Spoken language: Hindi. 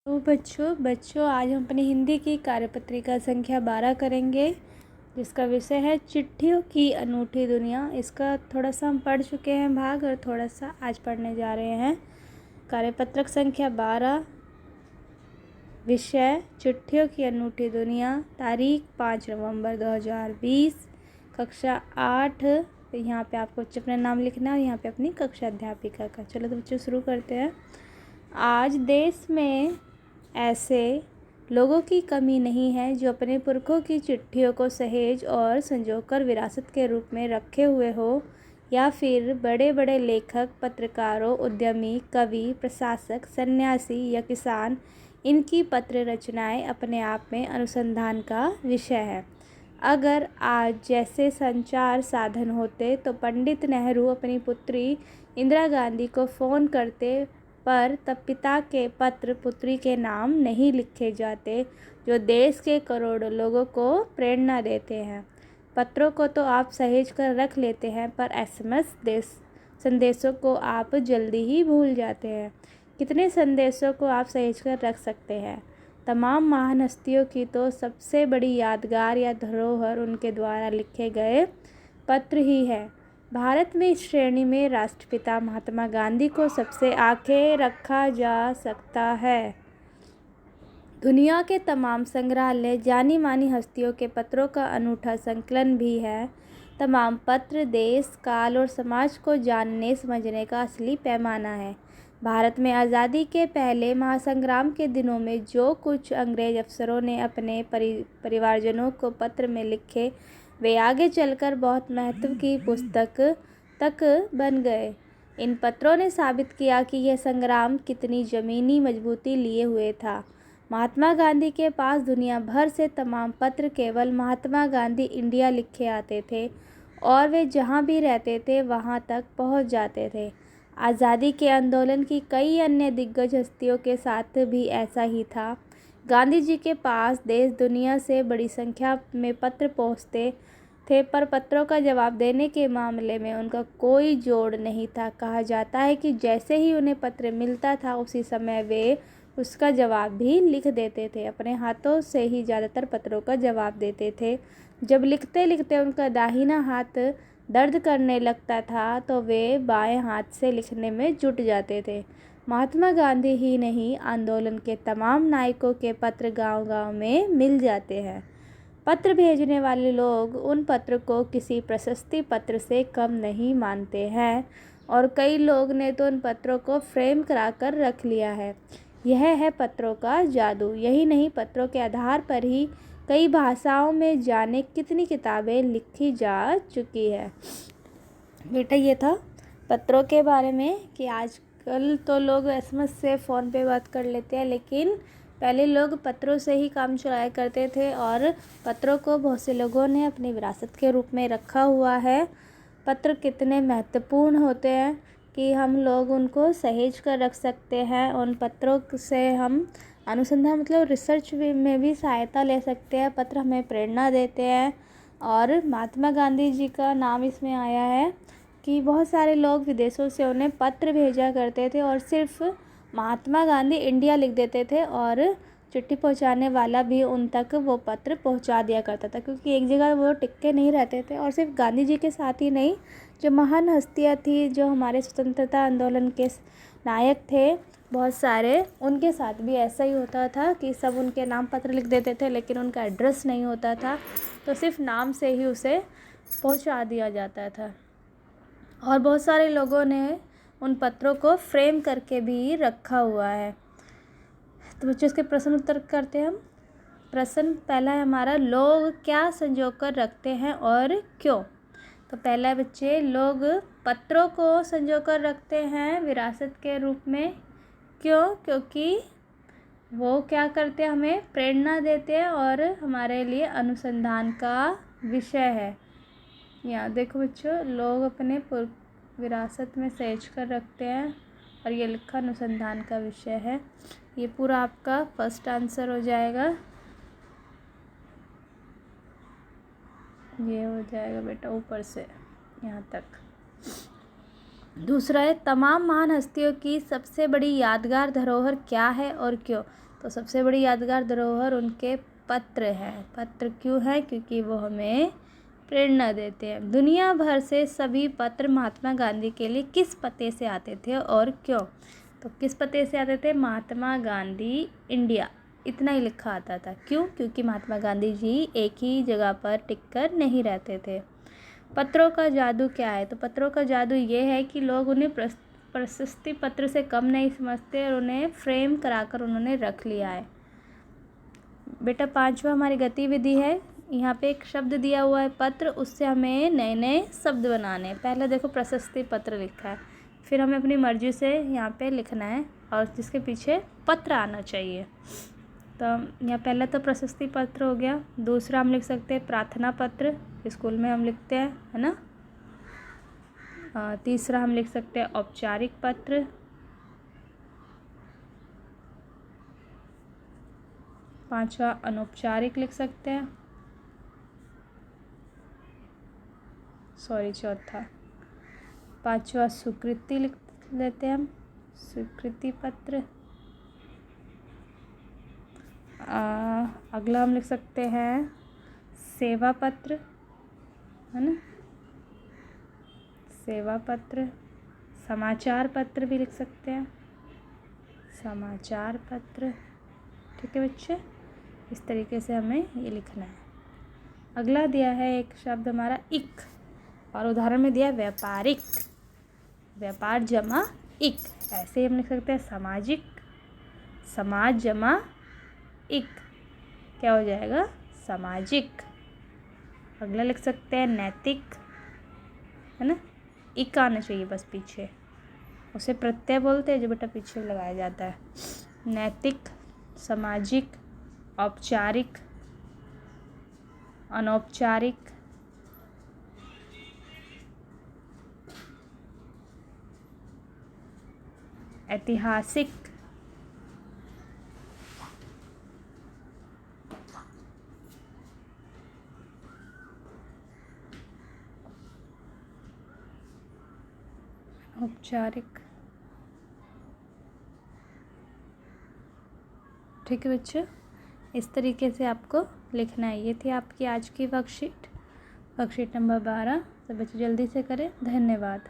तो बच्चों आज हम अपनी हिंदी की कार्यपत्रिका संख्या 12 करेंगे, जिसका विषय है चिट्ठियों की अनूठी दुनिया। इसका थोड़ा सा हम पढ़ चुके हैं भाग और थोड़ा सा आज पढ़ने जा रहे हैं। कार्यपत्रक संख्या 12, विषय चिट्ठियों की अनूठी दुनिया, तारीख 5 नवंबर 2020, कक्षा 8। यहाँ पे आपको अपना नाम लिखना है और यहाँ पे अपनी कक्षा अध्यापिका का। चलो तो बच्चों शुरू करते हैं। आज देश में ऐसे लोगों की कमी नहीं है जो अपने पुरखों की चिट्ठियों को सहेज और संजोकर विरासत के रूप में रखे हुए हो, या फिर बड़े बड़े लेखक, पत्रकारों, उद्यमी, कवि, प्रशासक, सन्यासी या किसान, इनकी पत्र रचनाएं अपने आप में अनुसंधान का विषय है। अगर आज जैसे संचार साधन होते तो पंडित नेहरू अपनी पुत्री इंदिरा गांधी को फ़ोन करते, पर तब पिता के पत्र पुत्री के नाम नहीं लिखे जाते, जो देश के करोड़ों लोगों को प्रेरणा देते हैं। पत्रों को तो आप सहेज कर रख लेते हैं, पर एसएमएस संदेशों को आप जल्दी ही भूल जाते हैं। कितने संदेशों को आप सहेज कर रख सकते हैं? तमाम महान हस्तियों की तो सबसे बड़ी यादगार या धरोहर उनके द्वारा लिखे गए पत्र ही है। भारत में इस श्रेणी में राष्ट्रपिता महात्मा गांधी को सबसे आगे रखा जा सकता है। दुनिया के तमाम संग्रहालय जानी मानी हस्तियों के पत्रों का अनूठा संकलन भी है। तमाम पत्र देश, काल और समाज को जानने समझने का असली पैमाना है। भारत में आज़ादी के पहले महासंग्राम के दिनों में जो कुछ अंग्रेज अफसरों ने अपने परिवारजनों को पत्र में लिखे, वे आगे चलकर बहुत महत्व की पुस्तक तक बन गए। इन पत्रों ने साबित किया कि यह संग्राम कितनी ज़मीनी मजबूती लिए हुए था। महात्मा गांधी के पास दुनिया भर से तमाम पत्र केवल महात्मा गांधी इंडिया लिखे आते थे और वे जहाँ भी रहते थे वहाँ तक पहुँच जाते थे। आज़ादी के आंदोलन की कई अन्य दिग्गज हस्तियों के साथ भी ऐसा ही था। गांधी जी के पास देश दुनिया से बड़ी संख्या में पत्र पहुँचते थे, पर पत्रों का जवाब देने के मामले में उनका कोई जोड़ नहीं था। कहा जाता है कि जैसे ही उन्हें पत्र मिलता था उसी समय वे उसका जवाब भी लिख देते थे। अपने हाथों से ही ज़्यादातर पत्रों का जवाब देते थे। जब लिखते लिखते उनका दाहिना हाथ दर्द करने लगता था तो वे बाएं हाथ से लिखने में जुट जाते थे। महात्मा गांधी ही नहीं, आंदोलन के तमाम नायकों के पत्र गांव-गांव में मिल जाते हैं। पत्र भेजने वाले लोग उन पत्र को किसी प्रशस्ति पत्र से कम नहीं मानते हैं, और कई लोग ने तो उन पत्रों को फ्रेम कराकर रख लिया है। यह है पत्रों का जादू। यही नहीं, पत्रों के आधार पर ही कई भाषाओं में जाने कितनी किताबें लिखी जा चुकी है। बेटा ये था पत्रों के बारे में कि आजकल तो लोग एसएमएस से फ़ोन पे बात कर लेते हैं, लेकिन पहले लोग पत्रों से ही काम चलाया करते थे और पत्रों को बहुत से लोगों ने अपनी विरासत के रूप में रखा हुआ है। पत्र कितने महत्वपूर्ण होते हैं कि हम लोग उनको सहेज कर रख सकते हैं। उन पत्रों से हम अनुसंधान मतलब रिसर्च में भी सहायता ले सकते हैं। पत्र हमें प्रेरणा देते हैं, और महात्मा गांधी जी का नाम इसमें आया है कि बहुत सारे लोग विदेशों से उन्हें पत्र भेजा करते थे और सिर्फ महात्मा गांधी इंडिया लिख देते थे और चिट्ठी पहुंचाने वाला भी उन तक वो पत्र पहुंचा दिया करता था, क्योंकि एक जगह वो टिके नहीं रहते थे। और सिर्फ गांधी जी के साथ ही नहीं, जो महान हस्तियाँ थी, जो हमारे स्वतंत्रता आंदोलन के नायक थे बहुत सारे, उनके साथ भी ऐसा ही होता था कि सब उनके नाम पत्र लिख देते थे, लेकिन उनका एड्रेस नहीं होता था, तो सिर्फ नाम से ही उसे पहुंचा दिया जाता था। और बहुत सारे लोगों ने उन पत्रों को फ्रेम करके भी रखा हुआ है। तो बच्चों इसके प्रश्न उत्तर करते हैं हम। प्रश्न पहला है हमारा, लोग क्या संजो कर रखते हैं और क्यों? तो पहला है बच्चे, लोग पत्रों को संजो कर रखते हैं विरासत के रूप में। क्यों? क्योंकि वो क्या करते हैं, हमें प्रेरणा देते हैं और हमारे लिए अनुसंधान का विषय है। यहाँ देखो बच्चों, लोग अपने विरासत में सहेज कर रखते हैं और ये लिखा अनुसंधान का विषय है। ये पूरा आपका फर्स्ट आंसर हो जाएगा। ये हो जाएगा बेटा ऊपर से यहाँ तक। दूसरा है, तमाम महान हस्तियों की सबसे बड़ी यादगार धरोहर क्या है और क्यों? तो सबसे बड़ी यादगार धरोहर उनके पत्र हैं। पत्र क्यों है? क्योंकि वो हमें प्रेरणा देते हैं। दुनिया भर से सभी पत्र महात्मा गांधी के लिए किस पते से आते थे और क्यों? तो किस पते से आते थे? महात्मा गांधी इंडिया, इतना ही लिखा आता था। क्यों? क्योंकि महात्मा गांधी जी एक ही जगह पर टिककर नहीं रहते थे। पत्रों का जादू क्या है? तो पत्रों का जादू ये है कि लोग उन्हें प्रशस्ति पत्र से कम नहीं समझते और उन्हें फ्रेम कराकर उन्होंने रख लिया है। बेटा 5वां हमारी गतिविधि है। यहाँ पे एक शब्द दिया हुआ है पत्र, उससे हमें नए नए शब्द बनाने हैं। पहले देखो प्रशस्ति पत्र लिखा है, फिर हमें अपनी मर्जी से यहाँ पे लिखना है और जिसके पीछे पत्र आना चाहिए। तो यहाँ पहला तो प्रशस्ति पत्र हो गया। दूसरा हम लिख सकते हैं प्रार्थना पत्र, स्कूल में हम लिखते हैं, है ना। तीसरा हम लिख सकते हैं औपचारिक पत्र। पांचवा अनौपचारिक लिख सकते हैं, चौथा। पांचवा स्वीकृति लिख लेते हैं हम, स्वीकृति पत्र। अगला हम लिख सकते हैं सेवा पत्र, है ना, सेवा पत्र। समाचार पत्र भी लिख सकते हैं, समाचार पत्र। ठीक है बच्चे, इस तरीके से हमें ये लिखना है। अगला दिया है एक शब्द हमारा इक, और उदाहरण में दिया व्यापारिक, व्यापार जमा इक। ऐसे ही हम लिख सकते हैं सामाजिक, समाज जमा इक, क्या हो जाएगा? सामाजिक। अगला लिख सकते हैं नैतिक, है ना, इक आना चाहिए बस पीछे, उसे प्रत्यय बोलते हैं जो बेटा पीछे लगाया जाता है। नैतिक, सामाजिक, औपचारिक, अनौपचारिक, ऐतिहासिक, औपचारिक। ठीक है बच्चों, इस तरीके से आपको लिखना है। ये थी आपकी आज की वर्कशीट, वर्कशीट नंबर 12। सब बच्चे जल्दी से करें। धन्यवाद।